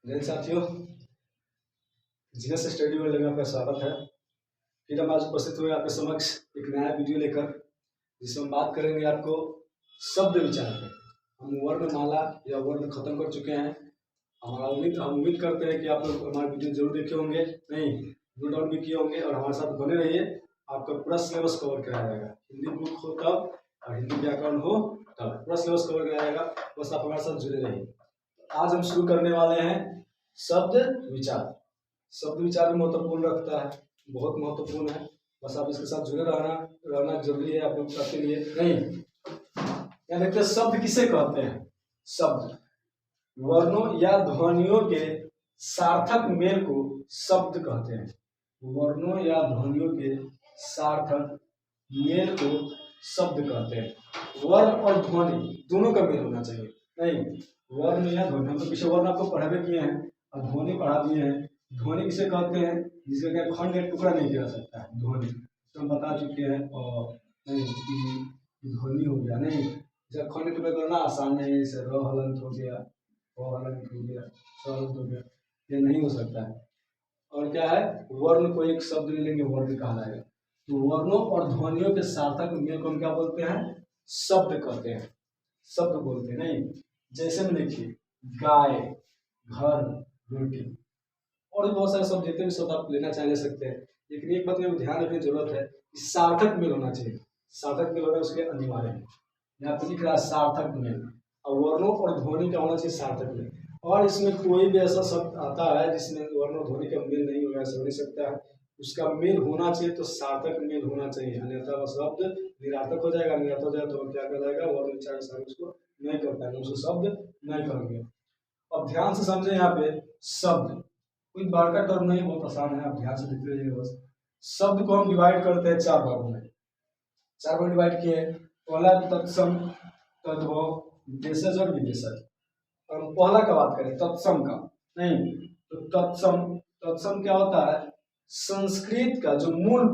जय साथियों, GS study world में आपका स्वागत है। फिर हम आज उपस्थित हुए आपके समक्ष एक नया वीडियो लेकर, जिसमें हम बात करेंगे आपको शब्द विचार पे। हम वर्णमाला या वर्ण खत्म कर चुके हैं। हम उम्मीद करते हैं कि आप लोग हमारे वीडियो जरूर देखे होंगे, नहीं नोट डाउन भी किए होंगे, और हमारे साथ बने रहिए। आपका पूरा सिलेबस कवर कराया जाएगा। हिंदी बुक हो तब और हिंदी व्याकरण हो तब पूरा सिलेबस कवर कराया जाएगा। बस आप हमारे साथ जुड़े रहिए। आज हम शुरू करने वाले हैं शब्द विचार। शब्द विचार भी महत्वपूर्ण रखता है, बहुत महत्वपूर्ण है। बस आप इसके साथ जुड़े रहना जरूरी है आप लोग सबके लिए। नहीं, यहाँ देखते हैं शब्द किसे कहते हैं। शब्द वर्णों या ध्वनियों के सार्थक मेल को शब्द कहते हैं। वर्णों या ध्वनियों के सार्थक मेल को शब्द कहते हैं। वर्ण और ध्वनि दोनों का मेल होना चाहिए। नहीं, वर्ण या ध्वनि, हम तो पीछे वर्ण आपको पढ़ावे किए हैं और ध्वनि पढ़ा दिए हैं। ध्वनि किसे कहते हैं? जिसका क्या खंड या टुकड़ा नहीं किया सकता है, ध्वनि तो हम बता चुके हैं। और नहीं ध्वनि हो गया, नहीं जब खंड टुकड़ा करना आसान नहीं है। जैसे र हलंत हो गया, व हलंत हो गया, स हलंत हो गया, ये नहीं हो सकता है। और क्या है, वर्ण को एक शब्द ले लेंगे, वर्ण कहा जाएगा। तो वर्णों और ध्वनियों के सार्थक मेल को हम क्या बोलते हैं? शब्द कहते हैं, शब्द बोलते हैं। नहीं, जैसे में देखिए गाय, घर, रोटी, और भी बहुत सारे शब्द, जितने भी शब्द आप लेना चाह ले सकते हैं। लेकिन एक बात में ध्यान रखने की जरूरत है कि सार्थक मेल होना चाहिए। सार्थक मेल होना उसके अनिवार्य है। यहाँ पे लिख रहा है सार्थक मेल, और वर्णों और ध्वनि का होना चाहिए सार्थक मेल। और इसमें कोई भी ऐसा शब्द आता है जिसमें वर्ण और ध्वनि का मेल नहीं होगा, ऐसा हो नहीं सकता है। उसका मेल होना चाहिए, तो सार्थक मेल होना चाहिए, अन्यथा वह शब्द निरार्थक हो जाएगा। निरार्थक हो जाएगा तो क्या कहलाएगा? वर्ण विचार सारे उसको नहीं कर पाएंगे, उसको शब्द नहीं करेंगे। अब ध्यान से समझे, यहाँ पे शब्द कोई बार का टर्म नहीं, बहुत आसान है, आप ध्यान से लिखते रहिए बस। शब्द को हम डिवाइड करते हैं चार भागों में। चार भाग डिवाइड किए। पहला तत्सम, तद्भव, देशज और विदेशज। और हम पहला का बात करें तत्सम का, नहीं तो तत्सम क्या होता है? संस्कृत का जो मूल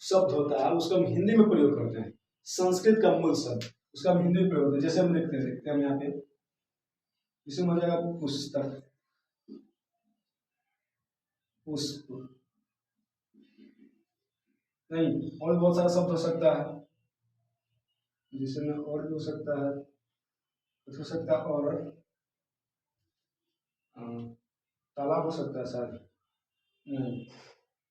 शब्द होता है उसको हम हिंदी में प्रयोग करते हैं। संस्कृत का मूल शब्द उसका हम हिंदी में प्रयोग करते हैं। जैसे हम देखते हैं यहाँ पे, इसमें हो जाएगा पुस्तक, पुष्प, नहीं और बहुत सारा शब्द हो सकता है, जिसमें और भी हो सकता है, कुछ हो सकता है। और तालाब हो सकता है शायद, नहीं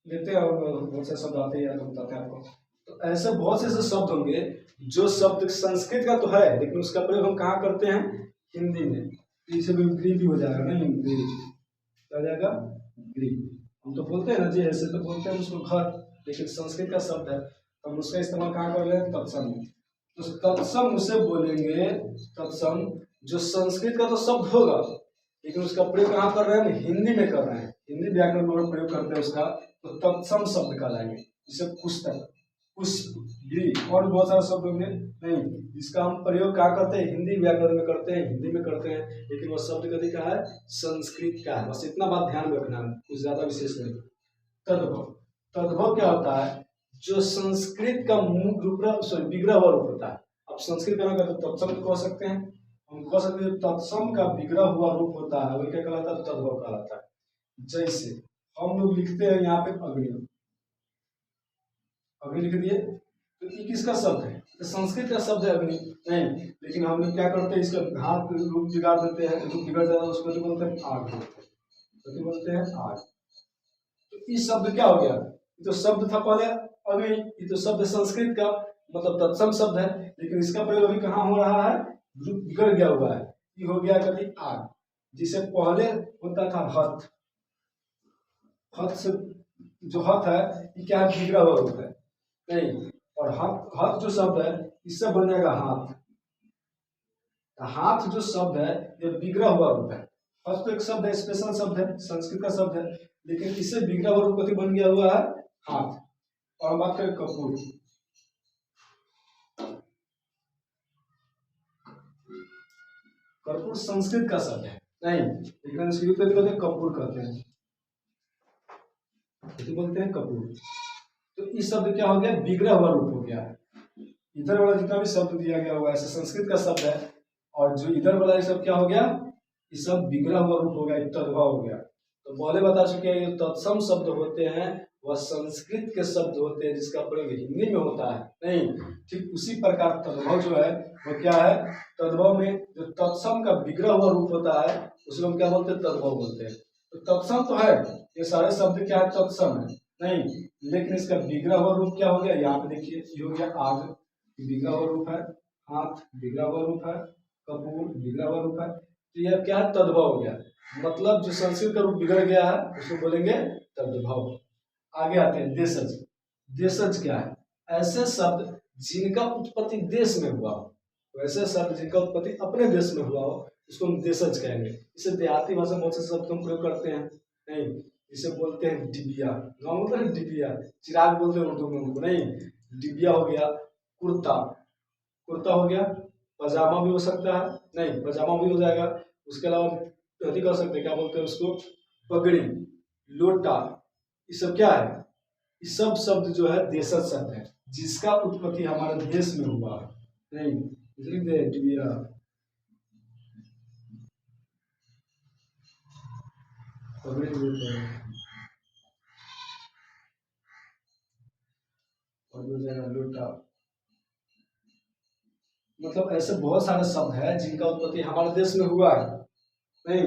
लेते हैं। और बहुत से शब्द आते हैं, बताते हैं आपको। तो ऐसे बहुत से ऐसे शब्द होंगे जो शब्द संस्कृत का तो है, लेकिन उसका प्रयोग हम कहाँ करते हैं? हिंदी में। इसे भी हो जाएगा, नहीं क्या हो जाएगा? हम तो बोलते हैं ना जी, ऐसे तो बोलते हैं उसको घर, लेकिन संस्कृत का शब्द है तो हम उसका इस्तेमाल कहाँ कर रहे हैं? तत्सम। तो तत्सम उसे बोलेंगे, तत्सम जो संस्कृत का तो शब्द होगा, लेकिन उसका प्रयोग कहाँ कर रहे हैं? हिंदी में कर रहे हैं, हिंदी व्याकरण में प्रयोग करते हैं उसका, तो तत्सम शब्द कहलाएंगे। जैसे पुस्तक, पुष्प, गृह, और बहुत सारे शब्द होंगे, नहीं जिसका हम प्रयोग क्या करते हैं? हिंदी व्याकरण में करते हैं, हिंदी में करते हैं, लेकिन वह शब्द कभी का है? संस्कृत का है। बस इतना बात ध्यान में रखना है, कुछ ज्यादा विशेष नहीं। तद्भव, तद्भव क्या होता है? जो संस्कृत का विग्रह हुआ रूप होता है। अब संस्कृत का ना तो तत्सम कह सकते हैं, हम कह सकते हैं तत्सम का विग्रह हुआ रूप होता है, वही क्या कहलाता है? तद्भव कहलाता है। जैसे हम लोग लिखते हैं यहाँ पे अग्नि, अग्नि लिख दिए, तो ये किसका शब्द है? तो संस्कृत का शब्द है अग्नि, नहीं लेकिन हम लोग क्या करते हैं? इसका घात रूप बिगाड़ देते हैं, रूप बिगड़ जाता है, उसको जो बोलते हैं आग बोलते हैं, तो बोलते हैं आग। तो ये शब्द क्या हो गया? ये तो शब्द था पहले अग्नि, ये तो शब्द संस्कृत का मतलब तत्सम शब्द है, लेकिन इसका प्रयोग अभी कहाँ हो रहा है? रूप बिगड़ गया हुआ है, ये हो गया कभी आग। जिसे पहले होता था हथ, हथ से जो हथ है ये क्या है? बिगड़ा हुआ रूप है, नहीं। और हाथ, हाथ जो शब्द है इससे बन जाएगा हाथ। हाथ जो शब्द है ये बिगड़ा हुआ रूप है। हाथ तो एक शब्द है, स्पेशल शब्द है, संस्कृत का शब्द है, लेकिन इससे बिगड़ा हुआ रूप कथी बन गया हुआ है? हाथ। और हम बात करें कपूर, कर्पूर संस्कृत का शब्द है, नहीं लेकिन संस्कृत में कहते हैं कपूर, कहते हैं बोलते हैं कपूर। तो इस शब्द क्या हो गया? बिगड़ा हुआ रूप हो गया है। इधर वाला जितना भी शब्द दिया गया हुआ है संस्कृत का शब्द है, और जो इधर वाला ये सब क्या हो गया? ये सब बिगड़ा हुआ रूप हो गया, एक तद्भव हो गया। तो पहले बता चुके हैं ये तत्सम शब्द होते हैं वह संस्कृत के शब्द होते हैं जिसका प्रयोग हिंदी में होता है नहीं। ठीक उसी प्रकार तद्भव जो है वो क्या है, तद्भव में जो तत्सम का बिगड़ा हुआ रूप होता है उसको हम क्या बोलते हैं, तद्भव बोलते हैं। तो तत्सम तो है, ये सारे शब्द क्या है, तत्सम है नहीं, लेकिन इसका बिगड़ा हुआ रूप क्या हो गया, यहाँ पे देखिए ये हो गया आग, बिगड़ा हुआ रूप है, हाथ बिगड़ा हुआ रूप है, कपूर बिगड़ा हुआ रूप है। तो यह क्या है, तद्भव हो गया। मतलब जो संस्कृत का रूप बिगड़ गया है उसको बोलेंगे तद्भव। आगे आते हैं देशज। देशज क्या है, ऐसे शब्द जिनका उत्पत्ति देश में हुआ हो, वैसे शब्द जिनका उत्पत्ति अपने देश में हुआ हो उसको हम देशज कहेंगे। इसे देहाती भाषा में बहुत से शब्द हम प्रयोग करते हैं नहीं, इसे बोलते हैं डिबिया, गाँव बोलते हैं डिबिया, चिराग बोलते हैं उर्दू में उनको नहीं। डिबिया हो गया, कुर्ता, कुर्ता हो गया, पजामा भी हो सकता है नहीं, पजामा भी हो जाएगा। उसके अलावा अति कर सकते हैं, क्या बोलते हैं उसको, पगड़ी, लोटा, ये सब क्या है, ये सब शब्द जो है देशज शब्द है जिसका उत्पत्ति हमारे देश में हुआ है नहीं। लिख दे डिबिया, पगड़ी बोलते हैं और हो जाएगा लोटा। मतलब ऐसे बहुत सारे शब्द हैं जिनका उत्पत्ति हमारे देश में हुआ है नहीं,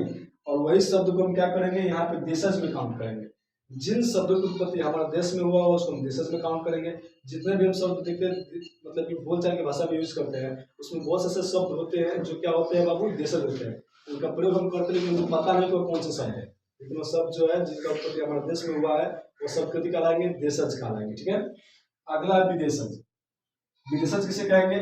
और वही शब्द को हम क्या करेंगे, यहाँ पे देशज में काउंट करेंगे। जिन शब्दों की उत्पत्ति हमारे देश में हुआ उसको हम देशज में काउंट करेंगे। जितने भी हम शब्द देखते मतलब कि बोलचाल की भाषा में यूज करते हैं उसमें बहुत से ऐसे शब्द होते हैं जो क्या होते हैं बाबू, देशज होते हैं। उनका प्रयोग हम करते हैं लेकिन उनको पता नहीं कि वो कौन से शब्द है, लेकिन वो शब्द जो है जिनका उत्पत्ति हमारे देश में हुआ है वो शब्द कति कहलाएंगे, देशज कहलाएंगे। ठीक है, अगला है विदेशज। विदेशज किसे कहेंगे,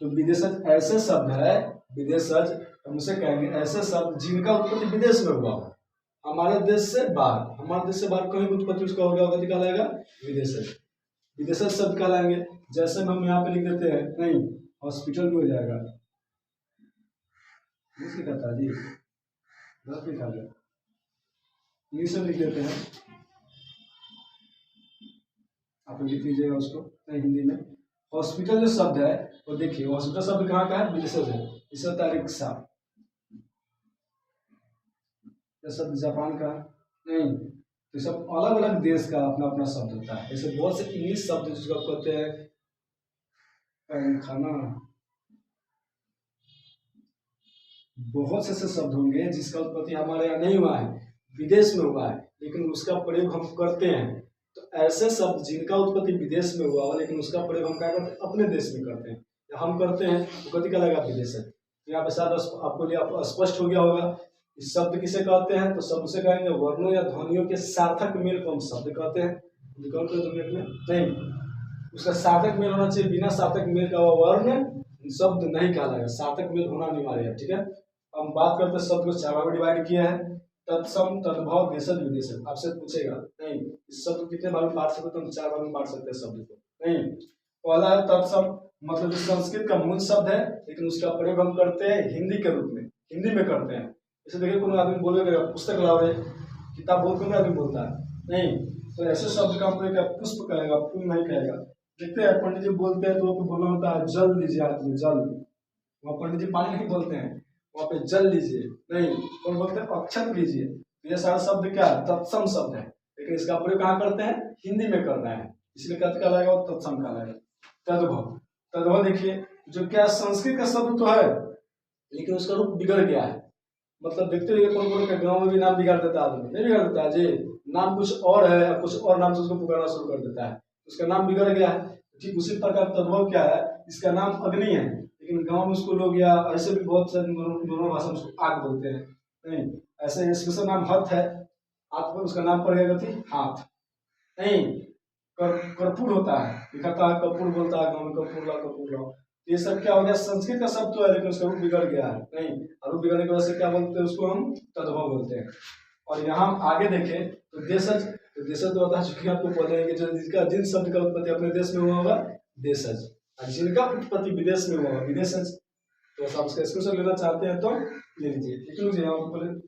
तो विदेशज ऐसे शब्द है, विदेशज हम उसे कहेंगे ऐसे शब्द जिनका उत्पत्ति विदेश में हुआ हो, हमारे देश से बाहर, हमारे देश से बाहर कहीं भी उत्पत्ति उसका हो गया होगा, कहलाएगा विदेशज। विदेशज शब्द कहलाएंगे। जैसे हम यहाँ पे लिख देते हैं नहीं, हॉस्पिटल भी हो जाएगा, लिखा था जी, गलत लिखा गया, इंग्लिश में लिख देते हैं, आप लिख लीजिएगा उसको नहीं हिंदी में। हॉस्पिटल जो शब्द है वो देखिए, हॉस्पिटल शब्द कहाँ का है, विदेशज है। इसे होता है रिक्शा, ये शब्द जापान का नहीं, तो सब अलग अलग देश का अपना अपना शब्द होता है। ऐसे बहुत से इंग्लिश शब्द जिसको कहते हैं खाना, बहुत से ऐसे शब्द होंगे जिसका उत्पत्ति हमारे यहाँ नहीं हुआ है, विदेश में हुआ है, लेकिन उसका प्रयोग हम करते हैं। तो ऐसे शब्द जिनका उत्पत्ति विदेश में हुआ हो लेकिन उसका प्रयोग हम क्या करते हैं, अपने देश में करते हैं या हम करते हैं, तो कति का लगेगा विदेश है। तो यहाँ पे शायद आपको लिए स्पष्ट हो गया होगा। इस शब्द किसे कहते हैं, तो शब्द से कहेंगे वर्णों या ध्वनियों के सार्थक मेल को हम शब्द कहते हैं। विकल्प में नहीं, उसका सार्थक मेल होना चाहिए, बिना सार्थक मेल का वर्ण शब्द नहीं कहलाएगा, सार्थक मेल होना अनिवार्य है। ठीक है, हम बात करते हैं शब्द को चार भाग में डिवाइड किया है, तत्सम, तद्भव, देशज, विदेशज। आपसे पूछेगा नहीं इस शब्द कितने भाग में बांट सकते, तो हम चार भाग में बांट सकते हैं शब्द को नहीं। पहला है तत्सम, मतलब संस्कृत का मूल शब्द है लेकिन उसका प्रयोग हम करते हैं हिंदी के रूप में, हिंदी में करते हैं। जैसे देखिए कोई आदमी बोलेगा पुस्तक लाओ रे, किताब बोल के आदमी बोलता है नहीं, तो ऐसे शब्द का प्रयोग पुष्प कहेगा, फूल नहीं कहेगा। देखते हैं पंडित जी बोलते हैं तो बोलना होता है जल लीजिए हाथ में, जल, वहाँ पंडित जी पानी नहीं बोलते हैं, वहाँ पे जल लीजिए नहीं, और बोलते हैं अक्षत लीजिए। ये सारा शब्द क्या है, तत्सम शब्द है, लेकिन इसका प्रयोग कहाँ करते हैं, हिंदी में करना है, इसलिए कत का लगेगा और तत्सम का लगेगा। तद्भव, तद्भव देखिए जो क्या संस्कृत का शब्द तो है लेकिन उसका रूप बिगड़ गया है। मतलब देखते हुए कौन कौन के गाँव में भी नाम बिगाड़ देता है आदमी, नहीं बिगाड़ देता है जी, नाम कुछ और है या कुछ और नाम से उसको पुकारना शुरू कर देता है, उसका नाम बिगड़ गया है। ठीक उसी प्रकार तद्भव क्या है, इसका नाम अग्नि है लेकिन गांव में उसको लोग या ऐसे भी बहुत से दोनों भाषा में उसको आग बोलते हैं नहीं। ऐसे स्पेशल नाम हथ है, हाथ पर उसका नाम पड़ गया थी हाथ नहीं। कर्पूर होता है, लिखाता है कपूर, बोलता है गाँव में कपूर ला कपूर लाओ। ये सब क्या हो गया, संस्कृत का शब्द तो है लेकिन उसका रूप बिगड़ गया है नहीं, और रूप बिगड़ने की वजह से क्या बोलते हैं उसको हम तद्भव बोलते हैं। और यहाँ आगे देखें तो देशज, तो देशज तो बता चुके हैं आपको पहले कि जो जिसका जिन शब्द का उत्पत्ति अपने देश में हुआ होगा देशज, और जिनका उत्पत्ति विदेश में हुआ होगा विदेशज। तो आप उसका स्क्रीनशॉट लेना चाहते हैं तो ले लीजिए, लिख लीजिए, यहाँ पहले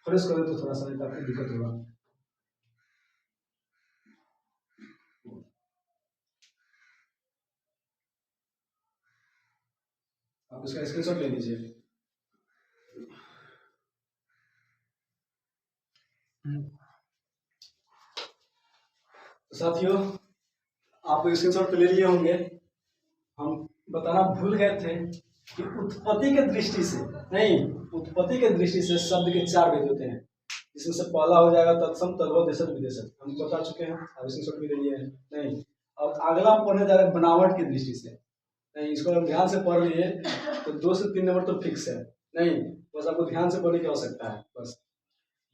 फ्रेश करें तो थोड़ा सा काफी दिक्कत होगा। आप इसका स्क्रीनशॉट ले लीजिए। साथियों, आप स्क्रीनशॉट तो ले लिए होंगे। हम बताना भूल गए थे कि उत्पत्ति के दृष्टि से नहीं, उत्पत्ति के दृष्टि से शब्द के 4 भेद होते हैं। इसमें से पहला हो जाएगा तत्सम, तद्भव, देशज, विदेशज। हम बता चुके हैं, आप स्क्रीनशॉट भी ले लिए हैं। नहीं, अब अगला हम पढ़ने जा रहे हैं बनावट की दृष्टि से। नहीं, इसको हम ध्यान से पढ़ लिए तो 2 से 3 नंबर तो फिक्स है। नहीं, बस आपको ध्यान से पढ़ने की आवश्यकता है। बस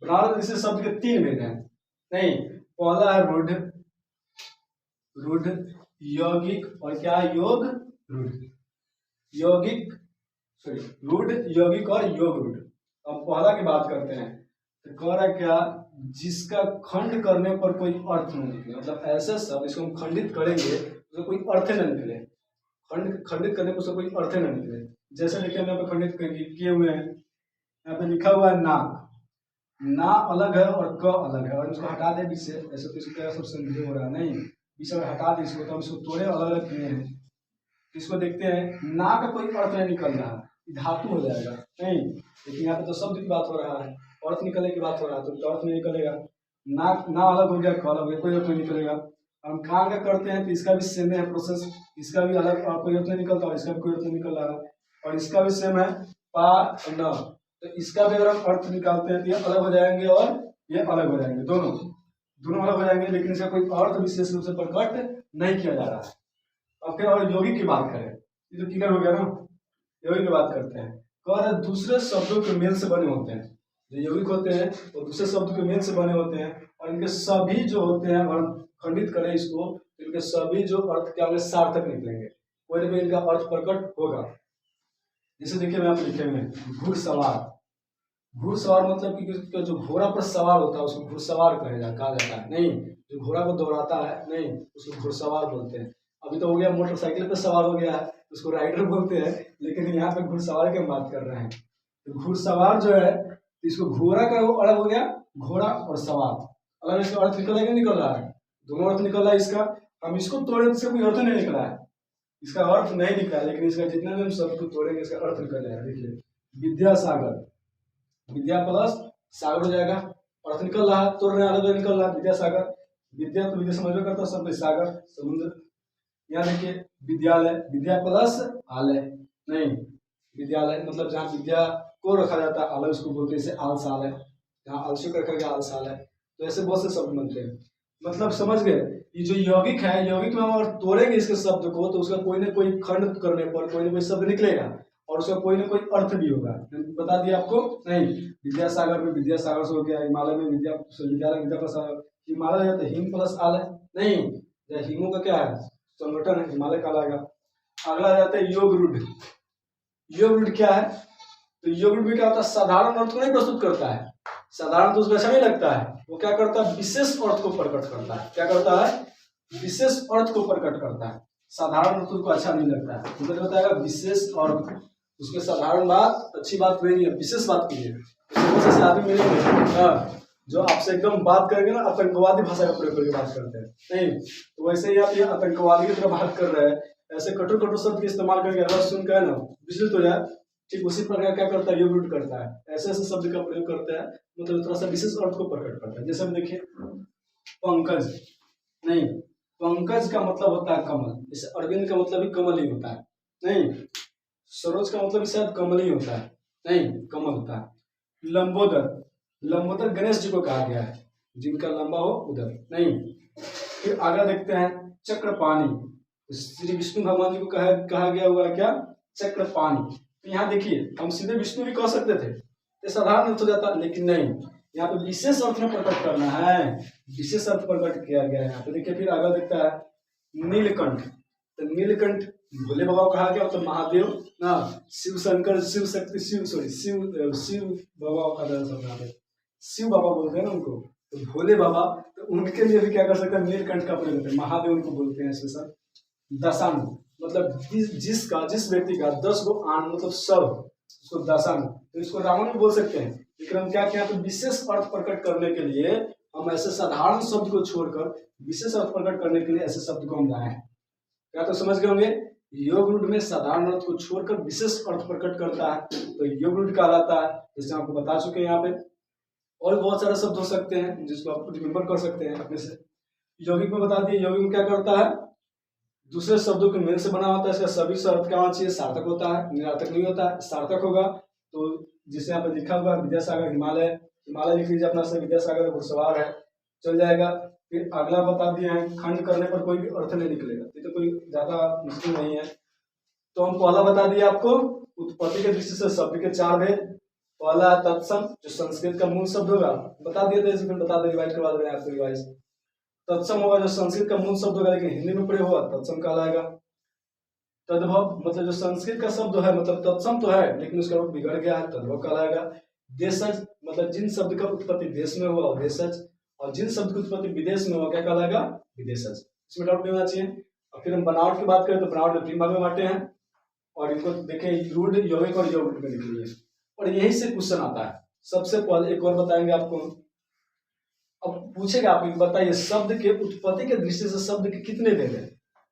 बनावट की दृष्टि से शब्द के 3 भेद हैं। नहीं, पहला है रूढ़, रूढ़, यौगिक और क्या है योग रूढ़। यौगिक सॉरी रूढ़, यौगिक और योग रूढ़। अब पहला की बात करते हैं तो कह रहा है क्या, जिसका खंड करने पर कोई अर्थ नहीं निकले। मतलब ऐसे शब्द इसको हम खंडित करेंगे तो कोई अर्थ न निकले। खंडित करने पर उसका कोई अर्थ न निकले। जैसे देखिए यहाँ पे खंडित किए हुए हैं, यहाँ पे लिखा हुआ है नाक। ना अलग है और क अलग है, और इसको हटा दे बीच से। ऐसे तो इसको क्या सब संदेह हो रहा है। नहीं, बीच में हटा दे इसको, तो हम इसको तोड़े अलग अलग किए हैं। इसको देखते हैं, ना का कोई अर्थ नहीं निकल रहा, धातु हो जाएगा। नहीं, लेकिन यहाँ पे तो शब्द की बात हो रहा है, अर्थ निकलने की बात हो रहा है, तो अर्थ नहीं निकलेगा। ना अलग हो गया, क अलग हो गया, कोई अर्थ नहीं निकलेगा। हम कान का करते हैं तो इसका भी सेम है प्रोसेस, इसका भी अलग और कोई अर्थ नहीं निकलता, और इसका भी कोई अर्थ नहीं निकल रहा है, और इसका भी सेम है पा न। तो इसका भी अगर हम अर्थ निकालते हैं तो ये अलग हो जाएंगे और ये अलग हो जाएंगे, दोनों अलग हो जाएंगे, लेकिन इसका कोई अर्थ विशेष रूप से प्रकट नहीं किया जा रहा है। अब फिर और यौगिक की बात करें, ये तो क्लियर हो गया ना। यौगिक की बात करते हैं, कह दूसरे शब्दों के मेल से बने होते हैं। जो यौगिक होते हैं वो दूसरे शब्द के मेल से बने होते हैं, और इनके सभी जो होते हैं, अगर खंडित करें इसको, तो इनके सभी जो अर्थ क्या होंगे, सार्थक निकलेंगे, कोई ना कोई इनका अर्थ प्रकट होगा। जैसे देखिए मैं आपको लिखे हुए घुड़सवार। घुड़सवार मतलब कि जो घोड़ा पर सवार होता है उसको घुड़सवार कहा जाता है। नहीं, जो घोड़ा को दौड़ाता है, नहीं, उसको घुड़सवार बोलते हैं। अभी तो हो गया मोटरसाइकिल पे सवार हो गया है, उसको राइडर बोलते हैं, लेकिन यहाँ पे घुड़सवार की बात कर रहे हैं। तो घुड़सवार जो है, इसको घोड़ा का वो अलग हो गया, घोड़ा और सवार अलग। इसका अर्थ निकल नहीं निकल रहा है, दोनों अर्थ निकल रहा है इसका। हम इसको तोड़े तो इसका कोई अर्थ नहीं निकला है, इसका अर्थ नहीं निकला, लेकिन इसका जितना भी हम शब्द को तोड़ेंगे इसका अर्थ निकल जाएगा। देखिए विद्यासागर, विद्या प्लस सागर हो जाएगा, अर्थ निकल रहा है, तोड़ रहे अलग अलग निकल रहा है। विद्यासागर, विद्या तो विद्या समझ में करता है, सब सागर समुद्र। यहाँ देखिए विद्यालय, विद्या प्लस आलय। नहीं, विद्यालय मतलब जहाँ विद्या को रखा जाता है, आलय उसको बोलते हैं, जैसे आलसालय, जहाँ आलसी को रखा गया आलसालय। तो ऐसे बहुत से शब्द बनते हैं। मतलब समझ गए, ये जो यौगिक है, यौगिक में हम अगर तोड़ेंगे इसके शब्द को तो उसका कोई ना कोई खंड करने पर कोई ना कोई शब्द निकलेगा, और उसका कोई ना कोई अर्थ भी होगा। बता दिया आपको। नहीं, विद्यासागर में विद्यासागर से हो गया, हिमालय में विद्यालय विद्या प्लस हिमालय है तो हिम प्लस आलय। नहीं, हिमों का क्या है, संगठन है, हिमालय का लाएगा। अगला जाता है योग रूढ़। योग रूढ़ क्या है, तो योग रूढ़ भी क्या होता है, साधारण अर्थ को नहीं प्रस्तुत करता है। साधारण तो उसको अच्छा नहीं लगता है, वो क्या करता है, विशेष अर्थ को प्रकट करता है। क्या करता है, विशेष अर्थ को प्रकट करता है। साधारण अर्थ उसको अच्छा नहीं लगता है, तो मतलब बताएगा विशेष अर्थ। उसमें साधारण बात अच्छी बात नहीं है, विशेष बात की है। ऐसे आदमी मिलेंगे जो आपसे एकदम बात करेंगे ना, आतंकवादी भाषा का प्रयोग करके बात करते हैं। नहीं, तो वैसे ही आप ये आतंकवादी की तरह बात कर रहे हैं, ऐसे कठोर कठोर शब्द के इस्तेमाल करके आवाज सुनकर है ना विचलित हो जाए, ठीक उसी प्रकार क्या करता है, योग रूढ़ करता है। ऐसे ऐसे शब्द का प्रयोग करता है, मतलब थोड़ा सा विशेष अर्थ को प्रकट करता है। जैसे हम देखिए पंकज। नहीं, पंकज का मतलब होता है कमल, जैसे अरविंद का मतलब भी कमल ही होता है। नहीं, सरोज का मतलब शायद कमल ही होता है। नहीं, कमल होता है। लंबोदर, लंबोदर गणेश जी को कहा गया है, जिनका लंबा हो उधर। नहीं, फिर आगे देखते हैं चक्रपाणी। श्री विष्णु भगवान जी को कहा गया हुआ है क्या, चक्रपाणी। तो यहाँ देखिए हम सीधे विष्णु भी कह सकते थे, ये साधारण अर्थ हो जाता, लेकिन नहीं, यहाँ पे विशेष अर्थ में प्रकट करना है, विशेष अर्थ प्रकट किया गया है यहाँ पे। देखिए फिर आगे देखता है नीलकंठ। तो नीलकंठ भोले बाबा को कहा गया, तो महादेव ना, शिव शंकर, शिव शक्ति, शिव बाबा का शिव बाबा बोलते हैं ना उनको, तो भोले बाबा, तो उनके लिए भी क्या कर सकते हैं, नीलकंठ का प्रयोग करते हैं। महादेव उनको बोलते हैं स्पेशल। दशांग मतलब जिस व्यक्ति का 10 गो आन मतलब सब, उसको दशांग, तो इसको रावण भी बोल सकते हैं। लेकिन हम क्या किया, तो विशेष अर्थ प्रकट करने के लिए हम ऐसे साधारण शब्द को छोड़कर विशेष अर्थ प्रकट करने के लिए ऐसे शब्द को हम लाए। क्या तो समझ गए होंगे, योग रूढ़ में साधारण अर्थ को छोड़कर विशेष अर्थ प्रकट करता है, तो योग रूढ़ कहलाता है। जैसे आपको बता चुके हैं यहाँ पे। और भी बहुत सारे शब्द हो सकते हैं जिसको आप रिमेम्बर कर सकते हैं अपने से। यौगिक में बता दिए, यौगिक में क्या करता है, दूसरे शब्दों के मेल से बना होता है, इसका सभी शब्द क्या होना चाहिए, सार्थक होता है, निरार्थक नहीं होता है। सार्थक होगा तो जिसे यहाँ पे लिखा हुआ विद्यासागर हिमालय, हिमालय लिख लीजिए अपना से, विद्यासागर घुड़सवार है, चल जाएगा। फिर अगला बता दिए हैं, खंड करने पर कोई भी अर्थ नहीं निकलेगा, ये तो कोई ज्यादा मुश्किल नहीं है। तो हम पहला बता दिए आपको, उत्पत्ति के दृष्टि से शब्द के 4 भेद। पहला है तत्सम, जो संस्कृत का मूल शब्द होगा, बता दिए थे, फिर बता दे, रिवाइज करवा दे रहे हैं आपको रिवाइज। तत्सम होगा जो संस्कृत का मूल शब्द होगा, लेकिन हिंदी में प्रयोग हुआ तत्सम कहलाएगा। तद्भव मतलब जो संस्कृत का शब्द है, मतलब तत्सम तो है लेकिन उसका रूप बिगड़ गया है, तद्भव कहलाएगा। देशज मतलब जिन शब्द का उत्पत्ति देश में हुआ देशज, और जिन शब्द की उत्पत्ति विदेश में हुआ क्या कहलाएगा, विदेशज। इसमें डाउट नहीं होना चाहिए। और फिर हम बनावट की बात करें तो बनावट में 3 भाग में बांटे हैं, और इनको देखें, रूढ़, यौगिक और यौगिक में लिख लीजिए, और यही से क्वेश्चन आता है। सबसे पहले एक और बताएंगे आपको, अब पूछेगा आप बताइए शब्द के उत्पत्ति के दृष्टि से शब्द के कितने भेद है।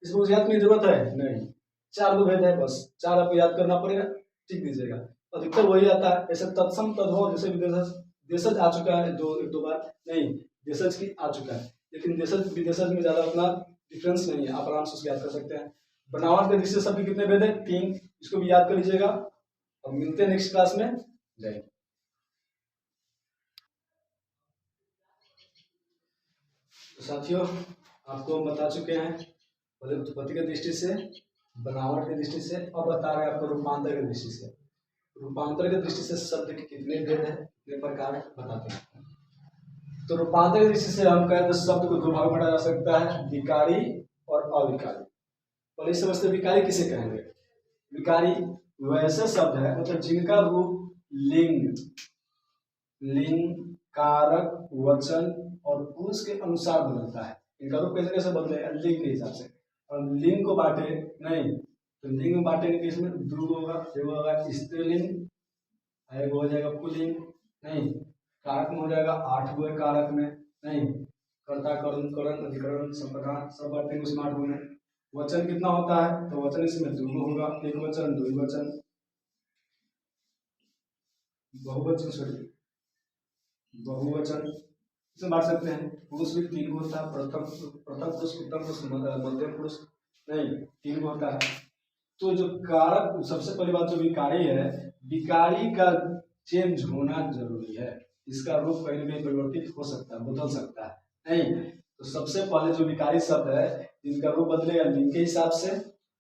इसमें याद करने की जरूरत है नहीं, 4 गो भेद है बस, 4 आपको याद करना पड़ेगा, ठीक दीजिएगा। अधिकतर वही आता है। ऐसे तत्सम तद्भव जैसे देशज आ चुका है एक दो बार, नहीं देशज की आ चुका है, लेकिन देशज विदेशज में ज्यादा उतना डिफरेंस नहीं है, आप आराम से उसको याद कर सकते हैं। बनावट के दृष्टि से शब्द कितने भेद है, 3, इसको भी याद कर लीजिएगा। अब मिलते हैं नेक्स्ट क्लास में, जय। तो साथियों आपको हम बता चुके हैं पहले उत्पत्ति की दृष्टि से, बनावट की दृष्टि से, अब बता रहे हैं आपको रूपांतर की दृष्टि से। रूपांतर की दृष्टि से शब्द के कितने भेद हैं, कितने प्रकार हैं, बताते हैं। तो रूपांतर की दृष्टि से हम कहते हैं शब्द को 2 भाग में बांटा जा सकता है, विकारी और अविकारी। पहले समझते विकारी किसे कहेंगे। विकारी वैसे शब्द है मतलब जिनका रूप लिंग, कारक, वचन और पुरुष के अनुसार बदलता है। इनका रूप कैसे कैसे बदलेगा, लिंग के हिसाब से। और लिंग को बांटे नहीं, तो लिंग में बांटेंगे कि इसमें 2 होगा, एक होगा स्त्रीलिंग, एक हो जाएगा पुल्लिंग, नहीं कारक में हो जाएगा 8 गो कारक में, नहीं कर्ता, करण, करण, अधिकरण, संप्रदान सब बांटेंगे उसमें 8 गो में। वचन कितना होता है, तो वचन इसमें 2 होगा, एक वचन, 2 वचन, बहुवचन, सॉरी बहुवचन इसमें बांट सकते हैं। पुरुष भी 3 होता है, प्रथम पुरुष, उत्तम पुरुष, मध्यम पुरुष, नहीं 3 होता है। तो जो कारक, सबसे पहली बात जो विकारी है, विकारी का चेंज होना जरूरी है, इसका रूप कहीं भी परिवर्तित हो सकता है, बदल सकता है, नहीं तो सबसे पहले जो विकारी शब्द है जिनका रूप बदलेगा लिंग के हिसाब से,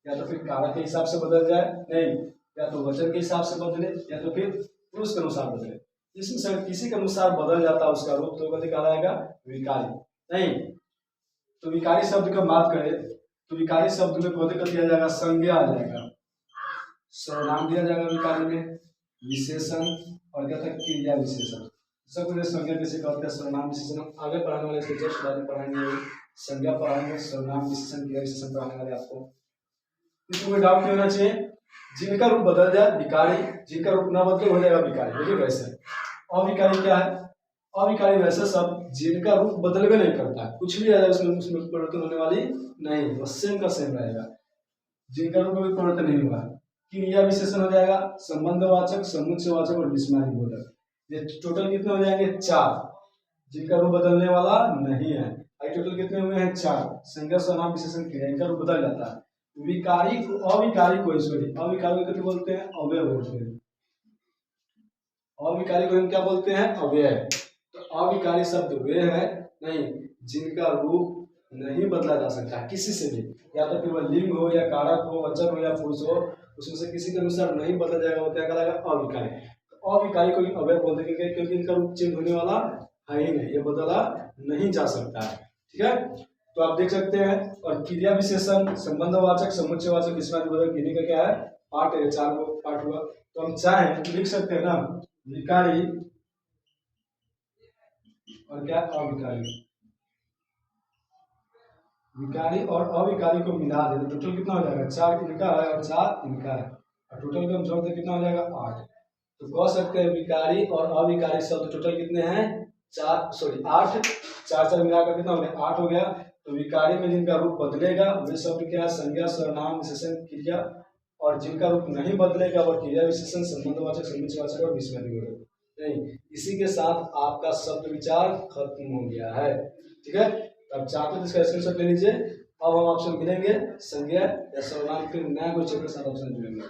या तो फिर कारक के हिसाब से बदल जाए, नहीं या तो वचन के हिसाब से बदले, या तो फिर पुरुष के अनुसार बदले। इसमें से किसी के अनुसार बदल जाता है उसका रूप, तो कभी कहलाएगा विकारी। नहीं तो विकारी शब्द की बात करें तो विकारी शब्द में कौन कर दिया जाएगा, संज्ञा आ जाएगा, सर्वनाम दिया जाएगा विकारी में, विशेषण और क्या था क्रिया विशेषण। सब कुछ संज्ञा कैसे करते हैं, सर्वनाम विशेषण आगे पढ़ाने वाले से जस्ट बाद में पढ़ाएंगे, संज्ञा पढ़ाएंगे, सर्वनाम विशेषण क्रिया विशेषण पढ़ाने वाले आपको। इसमें कोई डाउट नहीं होना चाहिए। जिनका रूप बदल जाए विकारी, जिनका रूप न बदले हो जाएगा विकारी। देखिए वैसे अविकारी क्या है, अविकारी वैसे सब जिनका रूप बदलवे नहीं करता, कुछ भी आ जाए उसमें परिवर्तन होने वाली नहीं, वो सेम का सेम रहेगा, जिनका रूप में परिवर्तन नहीं हुआ। क्रिया विशेषण हो जाएगा, संबंधवाचक, समुच्चयवाचक और विस्मयादि बोधक। ये टोटल कितने हो जाएंगे, 4, जिनका रूप बदलने वाला नहीं है। टोटल कितने हुए हैं, 4। संज्ञा, सर्वनाम, विशेषण, क्रिया, इनका रूप बदल जाता है। विकारी को, अविकारी को, सॉरी अविकारी को बोलते हैं अव्यय बोलते हैं, अविकारी को हम क्या बोलते हैं, अव्यय। तो अविकारी शब्द वे है नहीं जिनका रूप नहीं बदला जा सकता किसी से भी, या तो फिर वह लिंग हो या कारक हो, वचन हो या पुरुष हो, उसमें से किसी के अनुसार नहीं बदला जाएगा, वो क्या कहलाएगा, अविकारी। तो अविकारी को अव्यय बोलते हैं क्योंकि इनका रूप चेंज होने वाला है ही नहीं, ये बदला नहीं जा सकता है। ठीक है, तो आप देख सकते हैं। और क्रिया विशेषण, संबंधवाचक, समुच्चयवाचक, विस्मयादिबोधक, इन्हीं का क्या है, पार्ट है, 4 को पार्ट हुआ। तो हम चाहें तो लिख सकते हैं ना, विकारी और क्या, अविकारी। विकारी और अविकारी को मिला दे तो टोटल कितना हो जाएगा, 4 इनका है और 4 इनका है, और टोटल को हम जोड़ दे कितना हो जाएगा, 8। तो कह सकते हैं विकारी और अविकारी शब्द टोटल कितने हैं, 4 सॉरी 8, 4 मिलाकर कितना हो गया, 8 हो गया। तो विकारी में जिनका रूप बदलेगा वे शब्द क्या है, संज्ञा, सर्वनाम, विशेषण, क्रिया, और जिनका रूप नहीं बदलेगा वह क्रिया विशेषण, संबंधवाचक, समुच्चयवाचक और विस्मयादिबोधक। नहीं, इसी के साथ आपका शब्द विचार खत्म हो गया है। ठीक है, अब चाहते तो इसका स्क्रीनशॉट ले लीजिए। अब हम आपसे मिलेंगे संज्ञा या सर्वनाम के नया कोई चैप्टर के साथ आपसे जुड़ेंगे।